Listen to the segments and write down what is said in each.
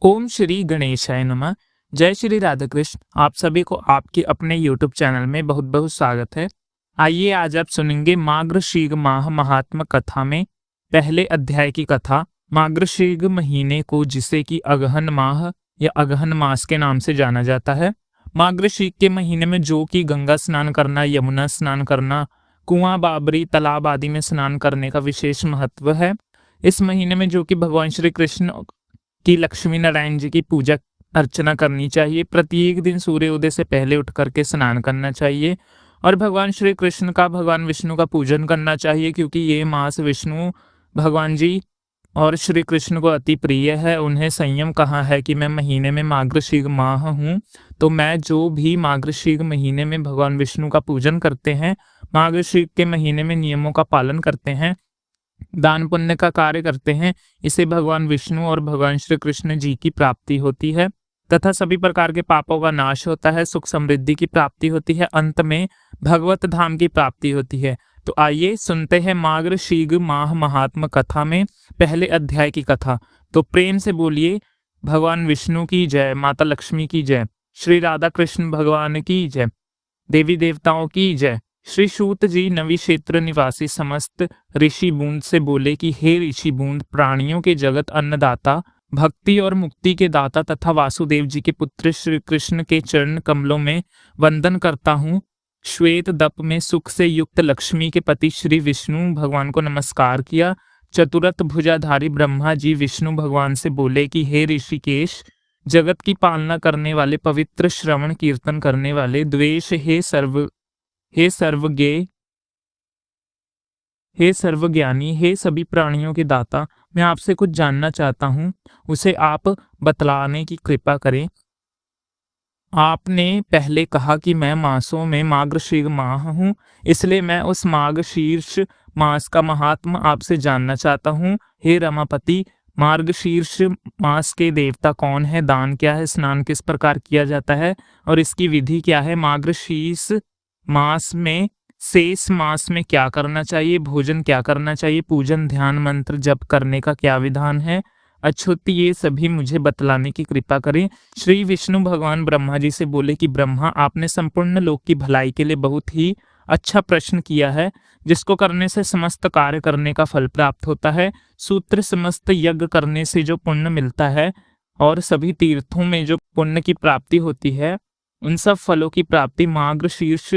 ओम श्री गणेशाय नमः। जय श्री राधा कृष्ण। आप सभी को आपके अपने YouTube चैनल में बहुत बहुत स्वागत है। आइए आज आप सुनेंगे मार्गशीर्ष माह महात्म कथा में पहले अध्याय की कथा। मार्गशीर्ष महीने को जिसे कि अगहन माह या अगहन मास के नाम से जाना जाता है। मार्गशीर्ष के महीने में जो कि गंगा स्नान करना, यमुना स्नान करना, कुआं, बाबरी, तालाब आदि में स्नान करने का विशेष महत्व है। इस महीने में जो कि भगवान श्री कृष्ण की लक्ष्मी नारायण जी की पूजा अर्चना करनी चाहिए। प्रत्येक दिन सूर्योदय से पहले उठ करके स्नान करना चाहिए और भगवान श्री कृष्ण का, भगवान विष्णु का पूजन करना चाहिए, क्योंकि ये मास विष्णु भगवान जी और श्री कृष्ण को अति प्रिय है। उन्हें संयम कहा है कि मैं महीने में मार्गशीर्ष माह हूँ, तो मैं जो भी मार्गशीर्ष महीने में भगवान विष्णु का पूजन करते हैं, मार्गशीर्ष के महीने में नियमों का पालन करते हैं, दान पुण्य का कार्य करते हैं, इसे भगवान विष्णु और भगवान श्री कृष्ण जी की प्राप्ति होती है तथा सभी प्रकार के पापों का नाश होता है, सुख समृद्धि की प्राप्ति होती है, अंत में भगवत धाम की प्राप्ति होती है। तो आइए सुनते हैं मार्गशीर्ष माह महात्म कथा में पहले अध्याय की कथा। तो प्रेम से बोलिए भगवान विष्णु की जय, माता लक्ष्मी की जय, श्री राधा कृष्ण भगवान की जय, देवी देवताओं की जय। श्री सूत जी नवी क्षेत्र निवासी समस्त ऋषि बूंद से बोले कि हे ऋषि बूंद, प्राणियों के जगत अन्नदाता, भक्ति और मुक्ति के दाता तथा वासुदेव जी के पुत्र श्री कृष्ण के चरण कमलों में वंदन करता हूँ। श्वेत दप में सुख से युक्त लक्ष्मी के पति श्री विष्णु भगवान को नमस्कार किया। चतुरथ भुजाधारी ब्रह्मा जी विष्णु भगवान से बोले कि हे ऋषिकेश, जगत की पालना करने वाले, पवित्र श्रवण कीर्तन करने वाले, द्वेष हे सर्वज्ञानी, हे सभी प्राणियों के दाता, मैं आपसे कुछ जानना चाहता हूँ, उसे आप बतलाने की कृपा करें। आपने पहले कहा कि मैं मासों में मार्गशीर्ष माह हूँ, इसलिए मैं उस मार्गशीर्ष मास का महात्म आपसे जानना चाहता हूँ। हे रमापति, मार्गशीर्ष मास के देवता कौन है, दान क्या है, स्नान किस प्रकार किया जाता है और इसकी विधि क्या है, मार्गशीर्ष मास में शेष मास में क्या करना चाहिए, भोजन क्या करना चाहिए, पूजन, ध्यान, मंत्र जप करने का क्या विधान है, अछूती, ये सभी मुझे बतलाने की कृपा करें। श्री विष्णु भगवान ब्रह्मा जी से बोले कि ब्रह्मा, आपने संपूर्ण लोक की भलाई के लिए बहुत ही अच्छा प्रश्न किया है, जिसको करने से समस्त कार्य करने का फल प्राप्त होता है। सूत्र समस्त यज्ञ करने से जो पुण्य मिलता है और सभी तीर्थों में जो पुण्य की प्राप्ति होती है, उन सब फलों की प्राप्ति मार्गशीर्ष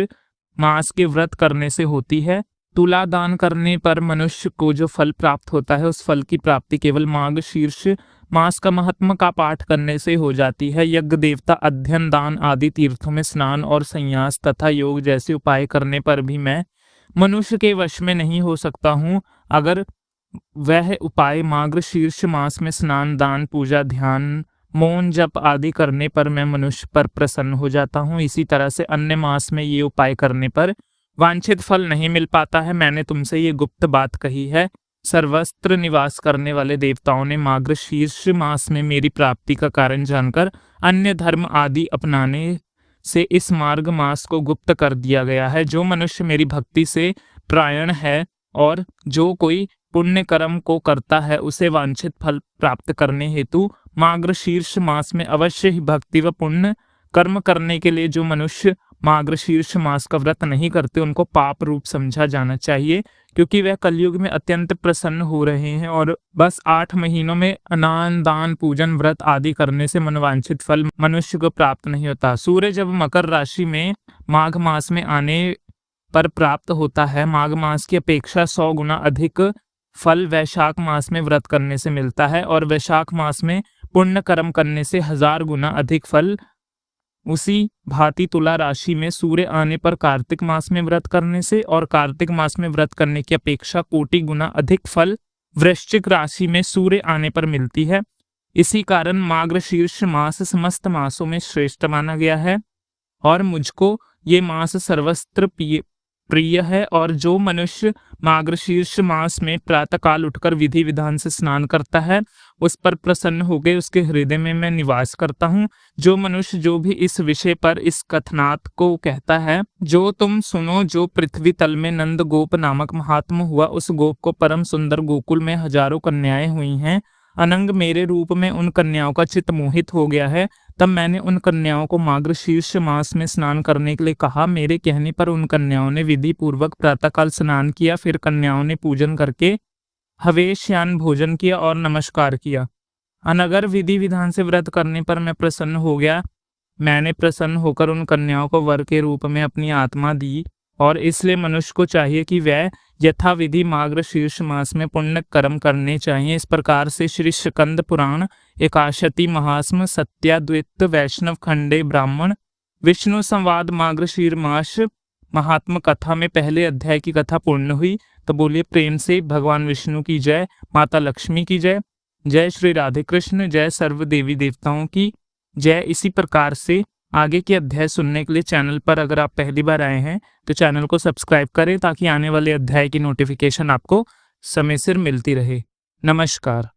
मास के व्रत करने से होती है। तुला दान करने पर मनुष्य को जो फल प्राप्त होता है, उस फल की प्राप्ति केवल मार्गशीर्ष मास का महात्म्य का पाठ करने से हो जाती है। यज्ञ, देवता, अध्ययन, दान आदि तीर्थों में स्नान और संन्यास तथा योग जैसे उपाय करने पर भी मैं मनुष्य के वश में नहीं हो सकता हूँ। अगर वह उपाय मार्गशीर्ष मास में स्नान, दान, पूजा, ध्यान, मौन जप आदि करने पर मैं मनुष्य पर प्रसन्न हो जाता हूँ, इसी तरह से अन्य मास में ये उपाय करने पर वांछित फल नहीं मिल पाता है। मैंने तुमसे ये गुप्त बात कही है। सर्वत्र निवास करने वाले देवताओं ने मार्गशीर्ष मास में मेरी प्राप्ति का कारण जानकर अन्य धर्म आदि अपनाने से इस मार्ग मास को गुप्त कर दिया गया है। जो मनुष्य मेरी भक्ति से प्रायण है और जो कोई पुण्य कर्म को करता है, उसे वांछित फल प्राप्त करने हेतु मार्गशीर्ष मास में अवश्य ही भक्ति व पुण्य कर्म करने के लिए जो मनुष्य मार्गशीर्ष मास का व्रत नहीं करते, उनको पाप रूप समझा जाना चाहिए, क्योंकि वह कलयुग में अत्यंत प्रसन्न हो रहे हैं और बस 8 महीनों में स्नान, दान, पूजन, व्रत आदि करने से मनवांछित फल मनुष्य को प्राप्त नहीं होता। सूर्य जब मकर राशि में माघ मास में आने पर प्राप्त होता है, माघ मास की अपेक्षा 100 गुना अधिक फल वैशाख मास में व्रत करने से मिलता है और वैशाख मास में पुण्य कर्म करने से 1000 गुना अधिक फल उसी भांति तुला राशि में सूर्य आने पर कार्तिक मास में व्रत करने से और कार्तिक मास में व्रत करने की अपेक्षा कोटि गुना अधिक फल वृश्चिक राशि में सूर्य आने पर मिलती है। इसी कारण मार्गशीर्ष मास समस्त मासों में श्रेष्ठ माना गया है और मुझको ये मास सर्वत्र प्रिय है। और जो मनुष्य मार्गशीर्ष मास में प्रातःकाल उठकर विधि विधान से स्नान करता है, उस पर प्रसन्न हो गए उसके हृदय में मैं निवास करता हूँ। जो मनुष्य जो भी इस विषय पर इस कथनात् को कहता है, जो तुम सुनो, जो पृथ्वी तल में नंद गोप नामक महात्मा हुआ, उस गोप को परम सुंदर गोकुल में हजारों कन्याएं हुई हैं, अनंग मेरे रूप में उन कन्याओं का चित्त मोहित हो गया है। तब मैंने उन कन्याओं को मार्गशीर्ष मास में स्नान करने के लिए कहा। मेरे कहने पर उन कन्याओं ने विधि पूर्वक प्रातःकाल स्नान किया। फिर कन्याओं ने पूजन करके हवेशयान भोजन किया और नमस्कार किया। अनगर विधि विधान से व्रत करने पर मैं प्रसन्न हो गया। मैंने प्रसन्न होकर उन कन्याओं को वर के रूप में अपनी आत्मा दी और इसलिए मनुष्य को चाहिए कि वह यथाविधि मार्गशीर्ष मास में पुण्य कर्म करने चाहिए। इस प्रकार से श्री स्कंद पुराण एकाशति महात्म सत्याद्वैत वैष्णव खंडे ब्राह्मण विष्णु संवाद मार्गशीर मास महात्म कथा में पहले अध्याय की कथा पूर्ण हुई। तो बोलिए प्रेम से भगवान विष्णु की जय, माता लक्ष्मी की जय, जय श्री राधे कृष्ण, जय सर्व देवी देवताओं की जय। इसी प्रकार से आगे के अध्याय सुनने के लिए चैनल पर अगर आप पहली बार आए हैं तो चैनल को सब्सक्राइब करें ताकि आने वाले अध्याय की नोटिफिकेशन आपको समय सिर मिलती रहे। नमस्कार।